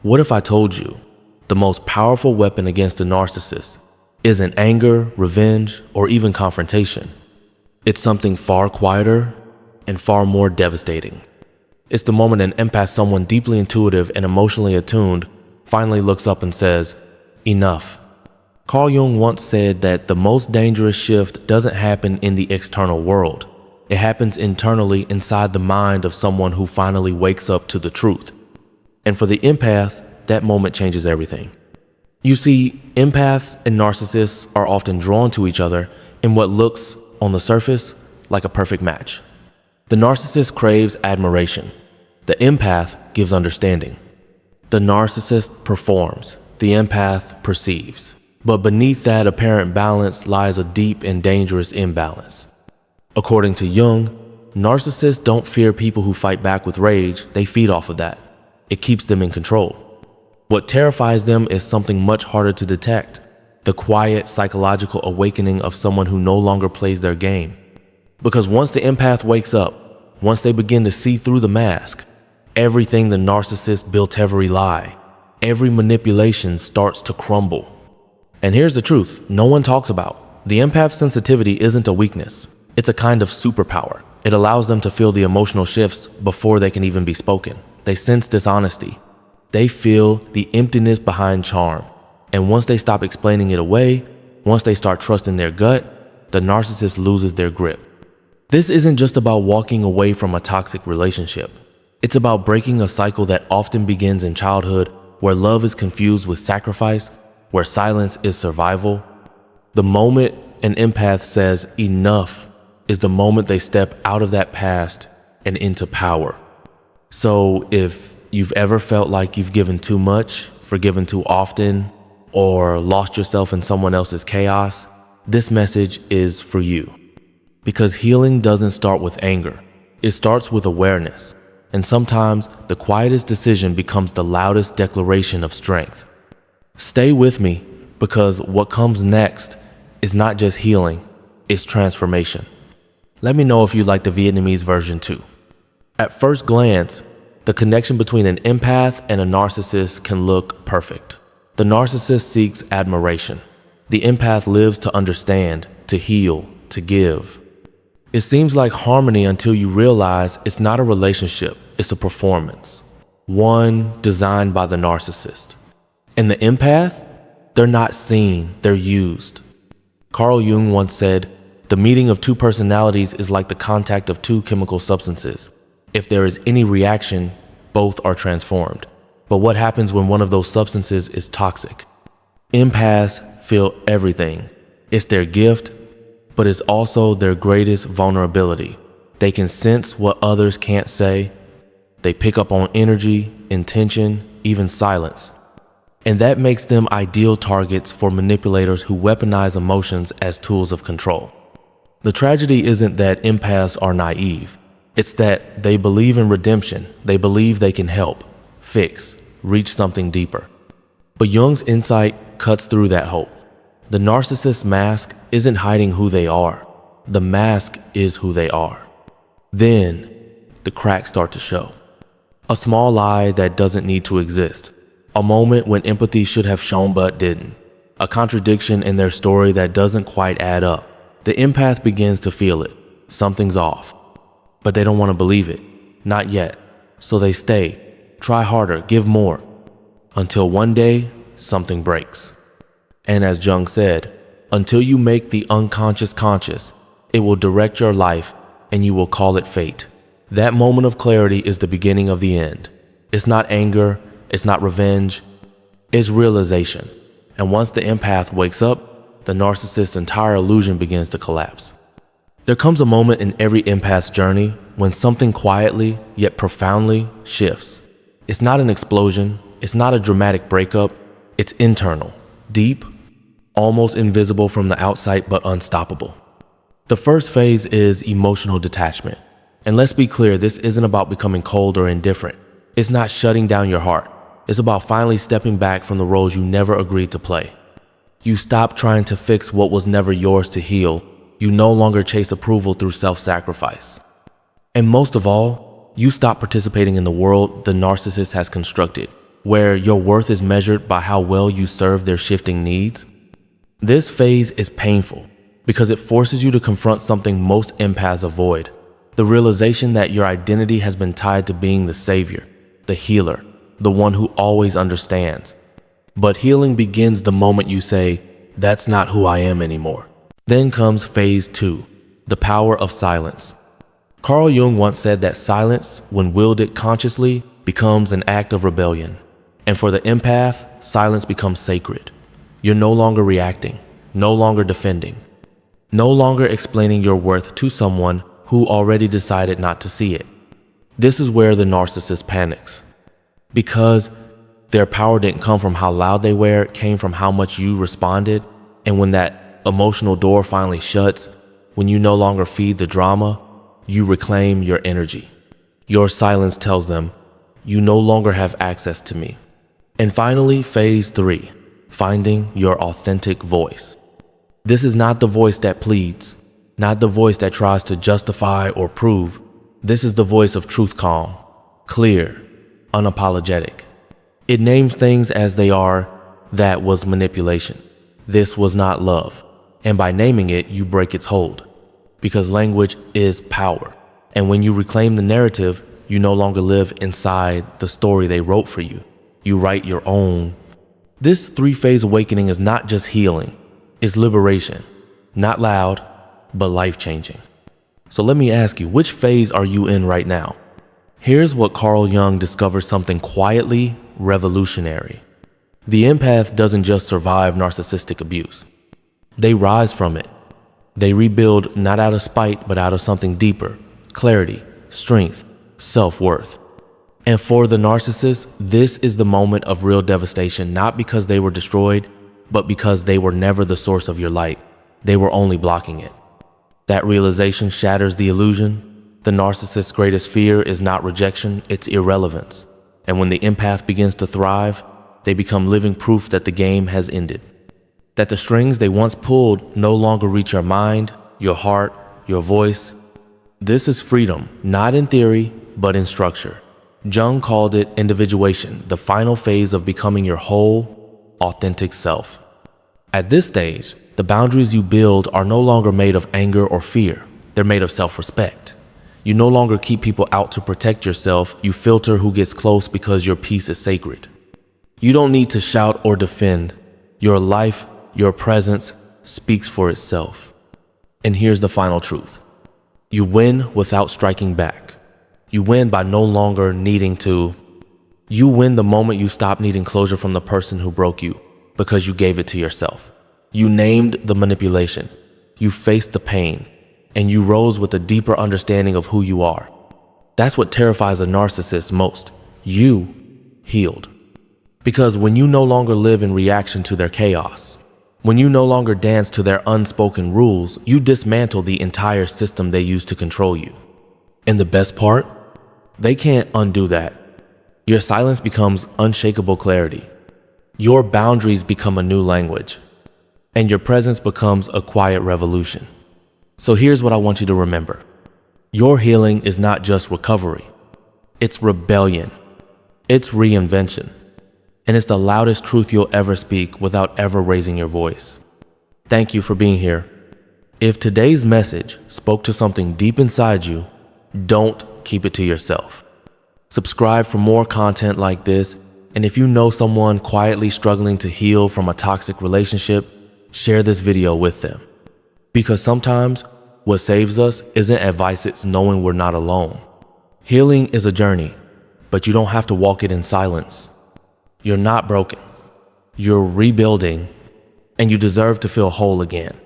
What if I told you the most powerful weapon against a narcissist isn't anger, revenge, or even confrontation? It's something far quieter and far more devastating. It's the moment an empath, someone deeply intuitive and emotionally attuned, finally looks up and says, "Enough." Carl Jung once said that the most dangerous shift doesn't happen in the external world. It happens internally inside the mind of someone who finally wakes up to the truth. And for the empath, that moment changes everything. You see, empaths and narcissists are often drawn to each other in what looks, on the surface, like a perfect match. The narcissist craves admiration. The empath gives understanding. The narcissist performs. The empath perceives. But beneath that apparent balance lies a deep and dangerous imbalance. According to Jung, narcissists don't fear people who fight back with rage. They feed off of that. It keeps them in control. What terrifies them is something much harder to detect: the quiet psychological awakening of someone who no longer plays their game. Because once the empath wakes up, once they begin to see through the mask, everything the narcissist built every lie, every manipulation starts to crumble. And here's the truth no one talks about. The empath's sensitivity isn't a weakness. It's a kind of superpower. It allows them to feel the emotional shifts before they can even be spoken. They sense dishonesty. They feel the emptiness behind charm. And once they stop explaining it away, once they start trusting their gut, the narcissist loses their grip. This isn't just about walking away from a toxic relationship. It's about breaking a cycle that often begins in childhood, where love is confused with sacrifice, where silence is survival. The moment an empath says enough is the moment they step out of that past and into power. So if you've ever felt like you've given too much, forgiven too often, or lost yourself in someone else's chaos, this message is for you. Because healing doesn't start with anger. It starts with awareness. And sometimes the quietest decision becomes the loudest declaration of strength. Stay with me, because what comes next is not just healing, it's transformation. Let me know if you like the Vietnamese version too. At first glance, the connection between an empath and a narcissist can look perfect. The narcissist seeks admiration. The empath lives to understand, to heal, to give. It seems like harmony until you realize it's not a relationship, it's a performance. One designed by the narcissist. And the empath? They're not seen, they're used. Carl Jung once said, "The meeting of two personalities is like the contact of two chemical substances. If there is any reaction, both are transformed. But what happens when one of those substances is toxic?" Empaths feel everything. It's their gift, but it's also their greatest vulnerability. They can sense what others can't say. They pick up on energy, intention, even silence. And that makes them ideal targets for manipulators who weaponize emotions as tools of control. The tragedy isn't that empaths are naive. It's that they believe in redemption. They believe they can help, fix, reach something deeper. But Jung's insight cuts through that hope. The narcissist's mask isn't hiding who they are. The mask is who they are. Then the cracks start to show. A small lie that doesn't need to exist. A moment when empathy should have shown but didn't. A contradiction in their story that doesn't quite add up. The empath begins to feel it. Something's off. But they don't want to believe it. Not yet. So they stay. Try harder. Give more. Until one day, something breaks. And as Jung said, until you make the unconscious conscious, it will direct your life and you will call it fate. That moment of clarity is the beginning of the end. It's not anger. It's not revenge. It's realization. And once the empath wakes up, the narcissist's entire illusion begins to collapse. There comes a moment in every empath's journey when something quietly, yet profoundly, shifts. It's not an explosion. It's not a dramatic breakup. It's internal, deep, almost invisible from the outside, but unstoppable. The first phase is emotional detachment. And let's be clear, this isn't about becoming cold or indifferent. It's not shutting down your heart. It's about finally stepping back from the roles you never agreed to play. You stop trying to fix what was never yours to heal. You no longer chase approval through self-sacrifice. And most of all, you stop participating in the world the narcissist has constructed. where your worth is measured by how well you serve their shifting needs. This phase is painful because it forces you to confront something most empaths avoid: the realization that your identity has been tied to being the savior, the healer, the one who always understands. But healing begins the moment you say, "That's not who I am anymore." Then comes phase 2, the power of silence. Carl Jung once said that silence, when wielded consciously, becomes an act of rebellion. And for the empath, silence becomes sacred. You're no longer reacting, no longer defending, no longer explaining your worth to someone who already decided not to see it. This is where the narcissist panics. Because their power didn't come from how loud they were, it came from how much you responded. And when that emotional door finally shuts, when you no longer feed the drama, you reclaim your energy. Your silence tells them, "You no longer have access to me." And finally, phase 3, finding your authentic voice. This is not the voice that pleads, not the voice that tries to justify or prove. This is the voice of truth, calm, clear, unapologetic. It names things as they are. That was manipulation. This was not love. And by naming it, you break its hold. Because language is power. And when you reclaim the narrative, you no longer live inside the story they wrote for you. You write your own. This 3-phase awakening is not just healing, it's liberation. Not loud, but life-changing. So let me ask you, which phase are you in right now? Here's what Carl Jung discovers something quietly revolutionary. The empath doesn't just survive narcissistic abuse. They rise from it. They rebuild not out of spite, but out of something deeper: clarity, strength, self-worth. And for the narcissist, this is the moment of real devastation, not because they were destroyed, but because they were never the source of your light. They were only blocking it. That realization shatters the illusion. The narcissist's greatest fear is not rejection, it's irrelevance. And when the empath begins to thrive, they become living proof that the game has ended. That the strings they once pulled no longer reach your mind, your heart, your voice. This is freedom, not in theory, but in structure. Jung called it individuation, the final phase of becoming your whole, authentic self. At this stage, the boundaries you build are no longer made of anger or fear. They're made of self-respect. You no longer keep people out to protect yourself. You filter who gets close because your peace is sacred. You don't need to shout or defend. Your life, your presence speaks for itself. And here's the final truth. You win without striking back. You win by no longer needing to. You win the moment you stop needing closure from the person who broke you because you gave it to yourself. You named the manipulation. You faced the pain. And you rose with a deeper understanding of who you are. That's what terrifies a narcissist most. You healed. Because when you no longer live in reaction to their chaos, when you no longer dance to their unspoken rules, you dismantle the entire system they use to control you. And the best part? They can't undo that. Your silence becomes unshakable clarity. Your boundaries become a new language. And your presence becomes a quiet revolution. So here's what I want you to remember. Your healing is not just recovery. It's rebellion. It's reinvention. And it's the loudest truth you'll ever speak without ever raising your voice. Thank you for being here. If today's message spoke to something deep inside you, don't keep it to yourself. Subscribe for more content like this. And if you know someone quietly struggling to heal from a toxic relationship, share this video with them. Because sometimes what saves us isn't advice, it's knowing we're not alone. Healing is a journey, but you don't have to walk it in silence. You're not broken. You're rebuilding, and you deserve to feel whole again.